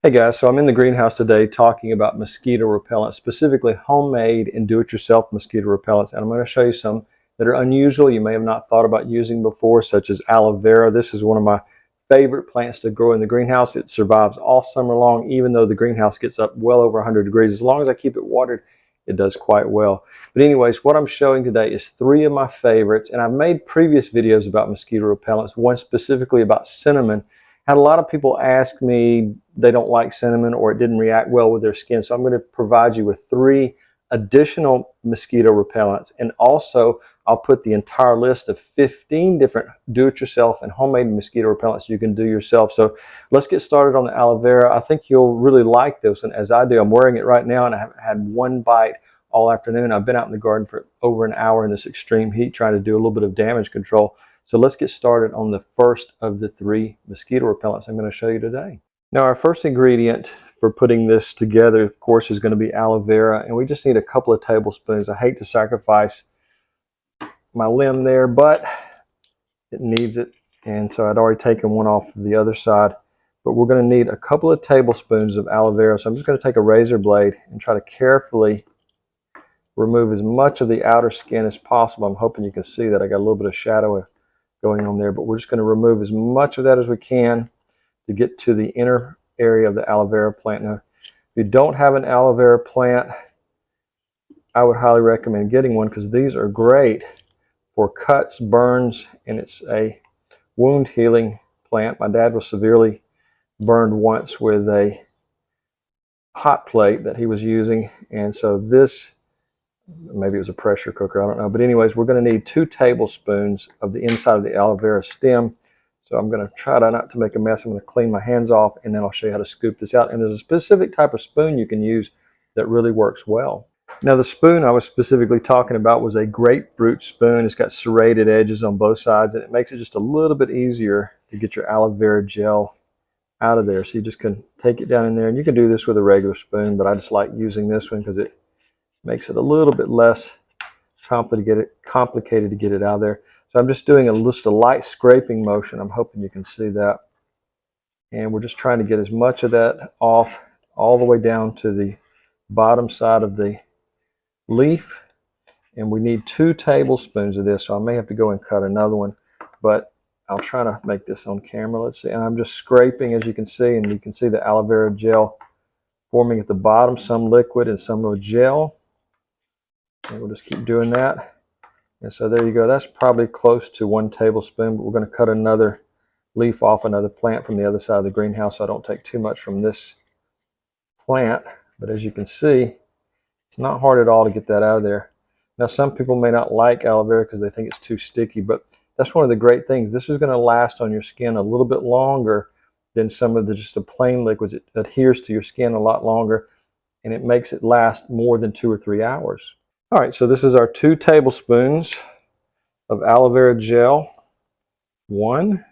Hey guys, so I'm in the greenhouse today talking about mosquito repellents, specifically homemade and do-it-yourself mosquito repellents. And I'm going to show you some that are unusual you may have not thought about using before, such as aloe vera. This is one of my favorite plants to grow in the greenhouse. It survives all summer long, even though the greenhouse gets up well over 100 degrees. As long as I keep it watered, it does quite well. But anyways, what I'm showing today is 3 of my favorites, and I've made previous videos about mosquito repellents, one specifically about cinnamon. Had a lot of people ask me they don't like cinnamon or it didn't react well with their skin. So I'm going to provide you with 3 additional mosquito repellents. And also I'll put the entire list of 15 different do-it-yourself and homemade mosquito repellents you can do yourself. So let's get started on the aloe vera. I think you'll really like this one, as I do. I'm wearing it right now and I haven't had one bite all afternoon. I've been out in the garden for over an hour in this extreme heat trying to do a little bit of damage control. So let's get started on the first of the 3 mosquito repellents I'm going to show you today. Now our first ingredient for putting this together, of course, is going to be aloe vera, and we just need a couple of tablespoons. I hate to sacrifice my limb there, but it needs it, and so I'd already taken one off the other side. But we're going to need a couple of tablespoons of aloe vera, so I'm just going to take a razor blade and try to carefully remove as much of the outer skin as possible. I'm hoping you can see that I got a little bit of shadow going on there, but we're just going to remove as much of that as we can to get to the inner area of the aloe vera plant. Now, if you don't have an aloe vera plant, I would highly recommend getting one, because these are great for cuts, burns, and it's a wound healing plant. My dad was severely burned once with a hot plate that he was using, and so this, maybe it was a pressure cooker, I don't know. But anyways, we're going to need 2 tablespoons of the inside of the aloe vera stem. So I'm going to try not to make a mess. I'm going to clean my hands off, and then I'll show you how to scoop this out. And there's a specific type of spoon you can use that really works well. Now the spoon I was specifically talking about was a grapefruit spoon. It's got serrated edges on both sides, and it makes it just a little bit easier to get your aloe vera gel out of there. So you just can take it down in there, and you can do this with a regular spoon, but I just like using this one because it makes it a little bit less complicated to get it out of there. So I'm just doing just a light scraping motion. I'm hoping you can see that. And we're just trying to get as much of that off all the way down to the bottom side of the leaf. And we need 2 tablespoons of this, so I may have to go and cut another one, but I'll try to make this on camera. Let's see. And I'm just scraping, as you can see, and you can see the aloe vera gel forming at the bottom, some liquid and some of gel. And we'll just keep doing that. And so there you go. That's probably close to 1 tablespoon, but we're going to cut another leaf off another plant from the other side of the greenhouse, so I don't take too much from this plant. But as you can see, it's not hard at all to get that out of there. Now some people may not like aloe vera because they think it's too sticky, but that's one of the great things. This is going to last on your skin a little bit longer than some of just the plain liquids. It adheres to your skin a lot longer, and it makes it last more than 2 or 3 hours. All right, so this is our 2 tablespoons of aloe vera gel. 1,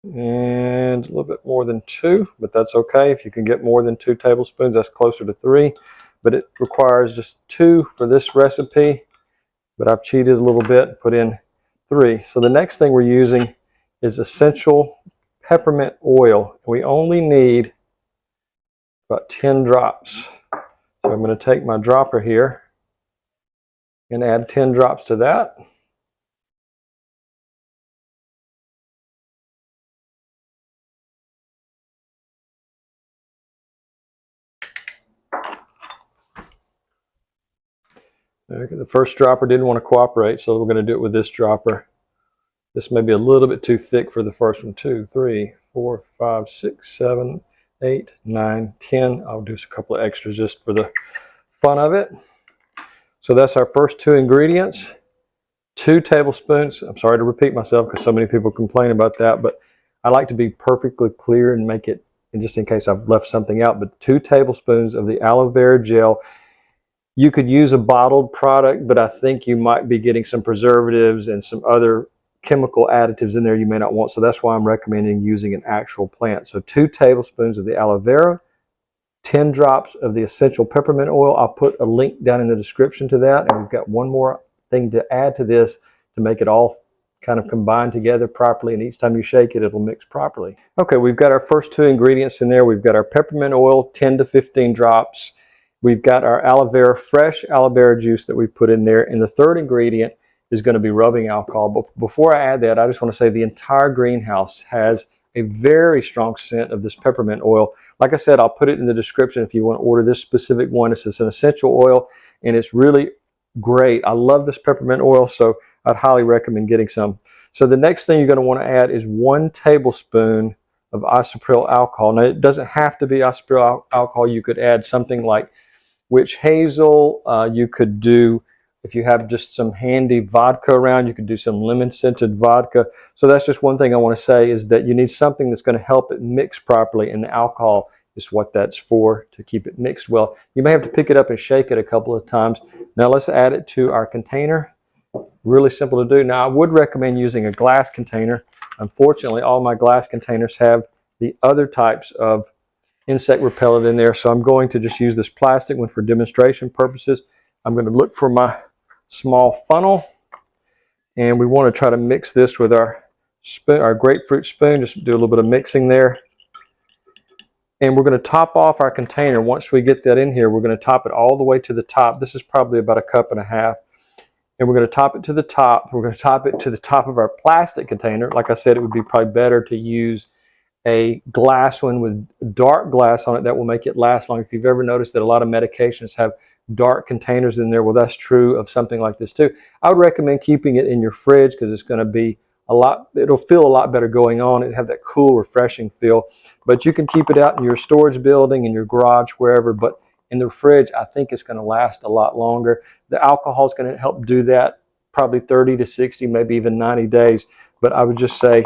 and a little bit more than 2, but that's okay. If you can get more than 2 tablespoons, that's closer to 3. But it requires just 2 for this recipe, but I've cheated a little bit and put in 3. So the next thing we're using is essential peppermint oil. We only need about 10 drops. So I'm going to take my dropper here and add 10 drops to that. Okay, the first dropper didn't want to cooperate, so we're going to do it with this dropper. This may be a little bit too thick for the first one. 2, 3, 4, 5, 6, 7, 8, 9, 10. I'll do a couple of extras just for the fun of it. So that's our first 2 ingredients. 2 tablespoons. I'm sorry to repeat myself because so many people complain about that, but I like to be perfectly clear and make it, and just in case I've left something out, but 2 tablespoons of the aloe vera gel. You could use a bottled product, but I think you might be getting some preservatives and some other chemical additives in there you may not want. So that's why I'm recommending using an actual plant. So 2 tablespoons of the aloe vera, 10 drops of the essential peppermint oil. I'll put a link down in the description to that. And we've got one more thing to add to this to make it all kind of combine together properly, and each time you shake it, it'll mix properly. Okay, we've got our first two ingredients in there. We've got our peppermint oil, 10 to 15 drops. We've got our aloe vera, fresh aloe vera juice that we put in there. And the third ingredient is going to be rubbing alcohol. But before I add that, I just want to say the entire greenhouse has a very strong scent of this peppermint oil. Like I said, I'll put it in the description if you want to order this specific one. It's an essential oil, and it's really great. I love this peppermint oil, so I'd highly recommend getting some. So the next thing you're going to want to add is 1 tablespoon of isopropyl alcohol. Now, it doesn't have to be isopropyl alcohol. You could add something like witch hazel. You could do, if you have just some handy vodka around, you could do some lemon scented vodka. So that's just one thing I want to say, is that you need something that's going to help it mix properly, and the alcohol is what that's for, to keep it mixed well. You may have to pick it up and shake it a couple of times. Now let's add it to our container. Really simple to do. Now I would recommend using a glass container. Unfortunately, all my glass containers have the other types of insect repellent in there, so I'm going to just use this plastic one for demonstration purposes. I'm going to look for my small funnel, and we want to try to mix this with our spoon, our grapefruit spoon. Just do a little bit of mixing there. And we're going to top off our container. Once we get that in here, we're going to top it all the way to the top. This is probably about 1.5 cups. And we're going to top it to the top. We're going to top it to the top of our plastic container. Like I said, it would be probably better to use a glass one with dark glass on it. That will make it last long. If you've ever noticed that a lot of medications have dark containers in there, well, that's true of something like this too. I would recommend keeping it in your fridge, because it's going to be it'll feel a lot better going on. It'll have that cool, refreshing feel. But you can keep it out in your storage building, in your garage, wherever. But in the fridge, I think it's going to last a lot longer. The alcohol is going to help do that, probably 30 to 60, maybe even 90 days. But I would just say,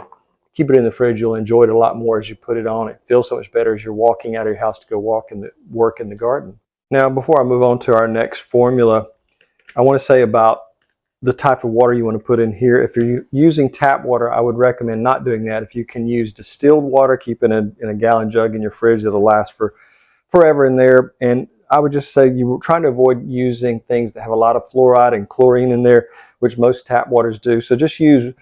keep it in the fridge. You'll enjoy it a lot more as you put it on. It feels so much better as you're walking out of your house to go work in the garden. Now, before I move on to our next formula, I want to say about the type of water you want to put in here. If you're using tap water, I would recommend not doing that. If you can use distilled water, keep it in a gallon jug in your fridge. It'll last for forever in there. And I would just say you're trying to avoid using things that have a lot of fluoride and chlorine in there, which most tap waters do. So just use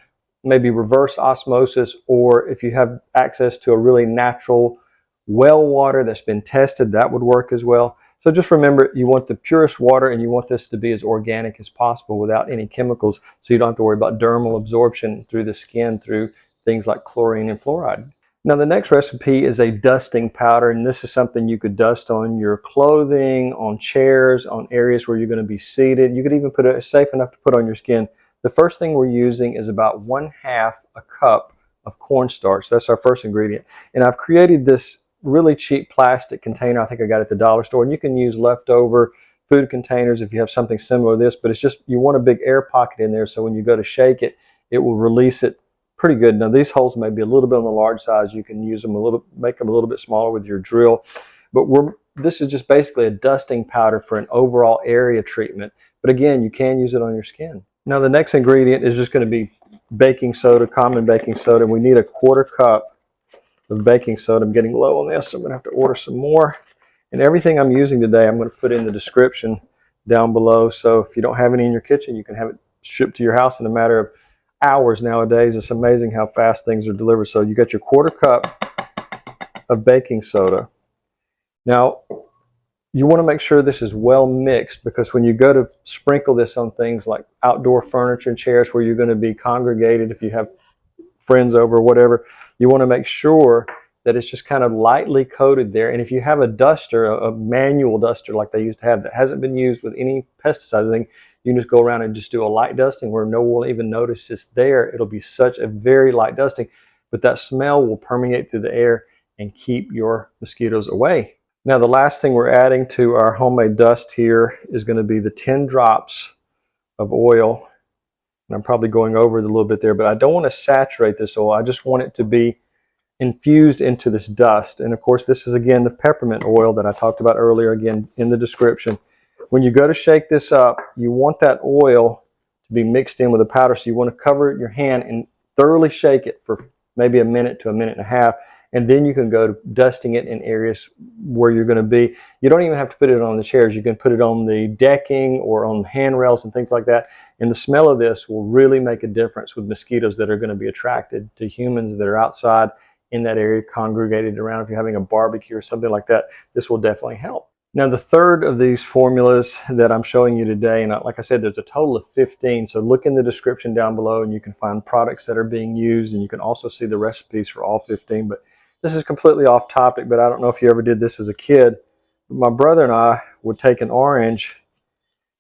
maybe reverse osmosis, or if you have access to a really natural well water that's been tested, that would work as well. So just remember, you want the purest water, and you want this to be as organic as possible without any chemicals, so you don't have to worry about dermal absorption through the skin through things like chlorine and fluoride. Now the next recipe is a dusting powder, and this is something you could dust on your clothing, on chairs, on areas where you're going to be seated. You could even put it safe enough to put on your skin. The first thing we're using is about 1/2 cup of cornstarch. That's our first ingredient. And I've created this really cheap plastic container. I think I got it at the dollar store. And you can use leftover food containers if you have something similar to this, but it's just, you want a big air pocket in there, so when you go to shake it, it will release it pretty good. Now these holes may be a little bit on the large size. You can use them make them a little bit smaller with your drill. But this is just basically a dusting powder for an overall area treatment. But again, you can use it on your skin. Now the next ingredient is just going to be baking soda, common baking soda. We need 1/4 cup of baking soda. I'm getting low on this, so I'm going to have to order some more. And everything I'm using today, I'm going to put in the description down below. So if you don't have any in your kitchen, you can have it shipped to your house in a matter of hours nowadays. It's amazing how fast things are delivered. So you got your 1/4 cup of baking soda. Now, you want to make sure this is well mixed, because when you go to sprinkle this on things like outdoor furniture and chairs where you're going to be congregated, if you have friends over or whatever, you want to make sure that it's just kind of lightly coated there. And if you have a duster, a manual duster like they used to have that hasn't been used with any pesticide thing, you can just go around and just do a light dusting where no one will even notice it's there. It'll be such a very light dusting, but that smell will permeate through the air and keep your mosquitoes away. Now the last thing we're adding to our homemade dust here is going to be the 10 drops of oil. And I'm probably going over it a little bit there, but I don't want to saturate this oil. I just want it to be infused into this dust. And of course, this is again the peppermint oil that I talked about earlier, again in the description. When you go to shake this up, you want that oil to be mixed in with the powder. So you want to cover your hand and thoroughly shake it for maybe 1 minute to 1.5 minutes. and then you can go to dusting it in areas where you're going to be. You don't even have to put it on the chairs. You can put it on the decking or on handrails and things like that. And the smell of this will really make a difference with mosquitoes that are going to be attracted to humans that are outside in that area, congregated around. If you're having a barbecue or something like that, this will definitely help. Now, the third of these formulas that I'm showing you today, and like I said, there's a total of 15, so look in the description down below and you can find products that are being used, and you can also see the recipes for all 15. But this is completely off topic, but I don't know if you ever did this as a kid. My brother and I would take an orange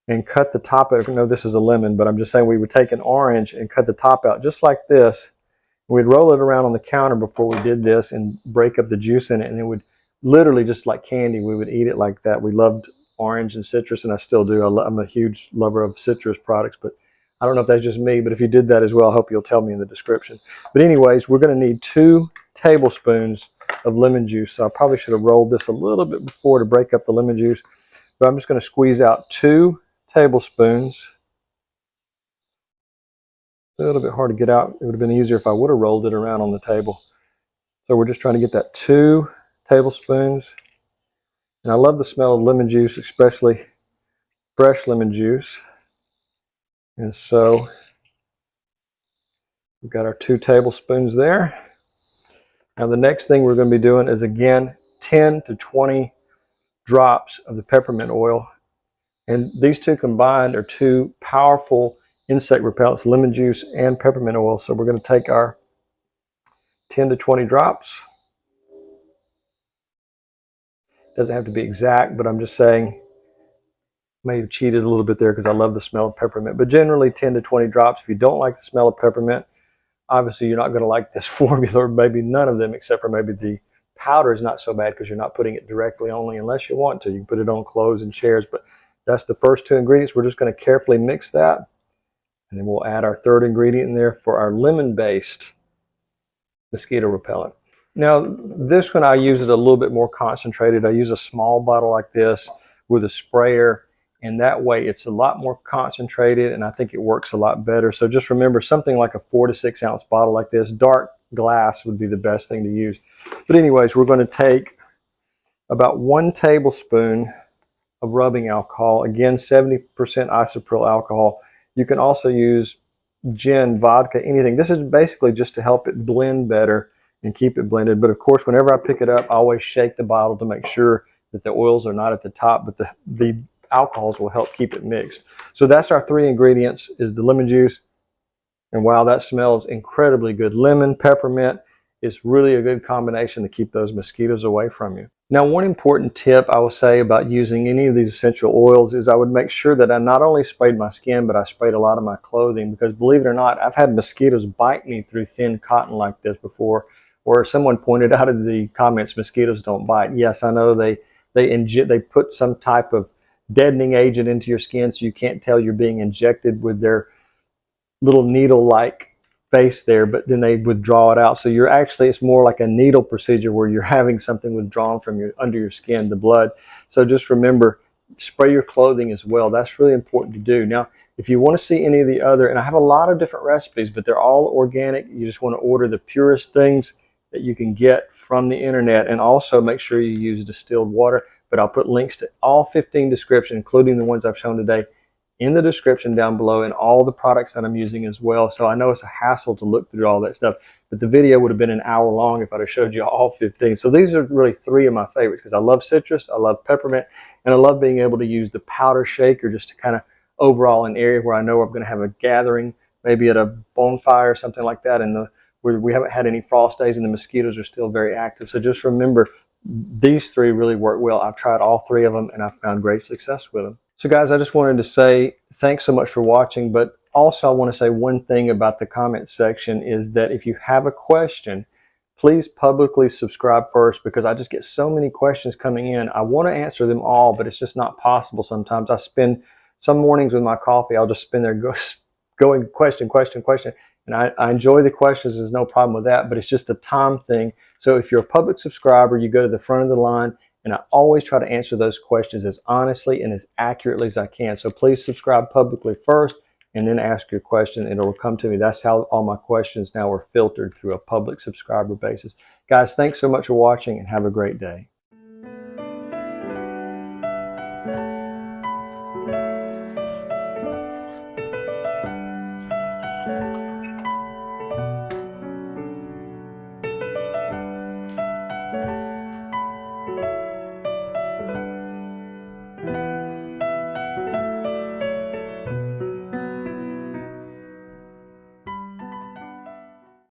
and cut the top out. No, this is a lemon, but I'm just saying we would take an orange and cut the top out just like this. We'd roll it around on the counter before we did this and break up the juice in it, and it would literally just like candy. We would eat it like that. We loved orange and citrus, and I still do. I'm a huge lover of citrus products, but I don't know if that's just me, but if you did that as well, I hope you'll tell me in the description. But anyways, we're going to need 2 tablespoons of lemon juice. So I probably should have rolled this a little bit before to break up the lemon juice, but I'm just going to squeeze out 2 tablespoons. A little bit hard to get out. It would have been easier if I would have rolled it around on the table. So we're just trying to get that 2 tablespoons. And I love the smell of lemon juice, especially fresh lemon juice. And so we've got our 2 tablespoons there. Now the next thing we're going to be doing is, again, 10 to 20 drops of the peppermint oil. And these 2 combined are 2 powerful insect repellents, lemon juice and peppermint oil. So we're going to take our 10 to 20 drops. Doesn't have to be exact, but I'm just saying, may have cheated a little bit there because I love the smell of peppermint. But generally 10 to 20 drops. If you don't like the smell of peppermint, obviously you're not going to like this formula, or maybe none of them, except for maybe the powder is not so bad because you're not putting it directly only unless you want to. You can put it on clothes and chairs, but that's the first 2 ingredients. We're just going to carefully mix that, and then we'll add our 3rd ingredient in there for our lemon-based mosquito repellent. Now, this one I use it a little bit more concentrated. I use a small bottle like this with a sprayer, and that way it's a lot more concentrated, and I think it works a lot better. So just remember, something like a 4 to 6 ounce bottle like this, dark glass would be the best thing to use. But anyways, we're going to take about 1 tablespoon of rubbing alcohol. Again, 70% isopropyl alcohol. You can also use gin, vodka, anything. This is basically just to help it blend better and keep it blended. But of course, whenever I pick it up, I always shake the bottle to make sure that the oils are not at the top, but the alcohols will help keep it mixed. So that's our 3 ingredients, is the lemon juice. And wow, that smells incredibly good. Lemon, peppermint is really a good combination to keep those mosquitoes away from you. Now, one important tip I will say about using any of these essential oils is I would make sure that I not only sprayed my skin, but I sprayed a lot of my clothing, because believe it or not, I've had mosquitoes bite me through thin cotton like this before, or someone pointed out in the comments, mosquitoes don't bite. Yes, I know they put some type of deadening agent into your skin so you can't tell you're being injected with their little needle-like face there, but then they withdraw it out. So you're actually, it's more like a needle procedure where you're having something withdrawn from your under your skin, the blood. So just remember, spray your clothing as well. That's really important to do. Now, if you want to see any of the other, and I have a lot of different recipes, but they're all organic. You just want to order the purest things that you can get from the internet, and also make sure you use distilled water. But I'll put links to all 15 descriptions, including the ones I've shown today, in the description down below, and all the products that I'm using as well. So I know it's a hassle to look through all that stuff, but the video would have been an hour long if I'd have showed you all 15. So these are really 3 of my favorites, because I love citrus, I love peppermint, and I love being able to use the powder shaker just to kind of overall an area where I know I'm going to have a gathering, maybe at a bonfire or something like that, and where we haven't had any frost days and the mosquitoes are still very active. So just remember, these 3 really work well. I've tried all 3 of them and I've found great success with them. So guys, I just wanted to say thanks so much for watching, but also I want to say one thing about the comment section is that if you have a question, please publicly subscribe first, because I just get so many questions coming in. I want to answer them all, but it's just not possible sometimes. I spend some mornings with my coffee, I'll just spend there going question, and I enjoy the questions. There's no problem with that, but it's just a time thing. So if you're a public subscriber, you go to the front of the line, and I always try to answer those questions as honestly and as accurately as I can. So please subscribe publicly first, and then ask your question. It'll come to me. That's how all my questions now are filtered through a public subscriber basis. Guys, thanks so much for watching and have a great day.